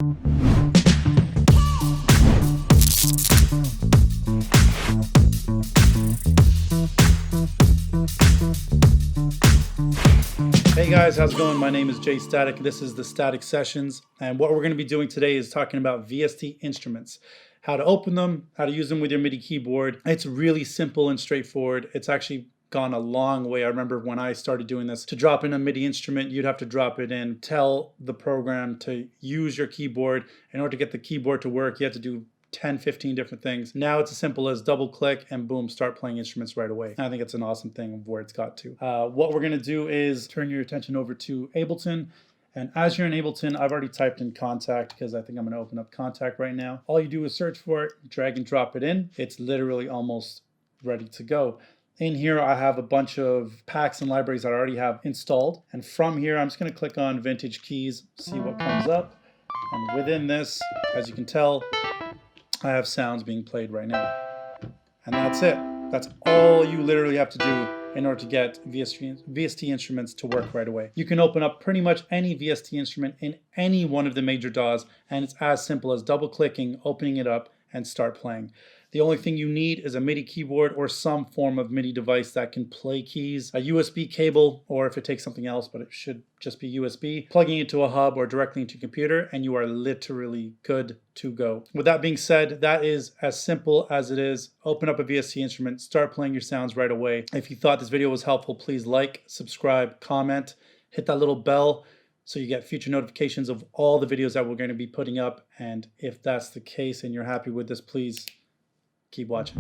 Hey guys, how's it going? My name is J-Statik. This is the Static Sessions, and what we're going to be doing today is talking about VST Instruments, how to open them, how to use them with your MIDI keyboard. It's really simple and straightforward. It's actually gone a long way. I remember when I started doing this, to drop in a MIDI instrument, you'd have to drop it in, tell the program to use your keyboard. In order to get the keyboard to work, you had to do 10, 15 different things. Now it's as simple as double click and boom, start playing instruments right away. I think it's an awesome thing of where it's got to. What we're gonna do is turn your attention over to Ableton. And as you're in Ableton, I've already typed in Contact because I think I'm gonna open up Contact right now. All you do is search for it, drag and drop it in. It's literally almost ready to go. In here, I have a bunch of packs and libraries that I already have installed. And from here, I'm just gonna click on Vintage Keys, see what comes up. And within this, as you can tell, I have sounds being played right now. And that's it. That's all you literally have to do in order to get VST Instruments to work right away. You can open up pretty much any VST instrument in any one of the major DAWs, and it's as simple as double clicking, opening it up, and start playing. The only thing you need is a MIDI keyboard or some form of MIDI device that can play keys, a USB cable, or if it takes something else, but it should just be USB, plugging it to a hub or directly into your computer, and you are literally good to go. With that being said, that is as simple as it is. Open up a VST instrument, start playing your sounds right away. If you thought this video was helpful, please like, subscribe, comment, hit that little bell so you get future notifications of all the videos that we're going to be putting up. And if that's the case and you're happy with this, please keep watching.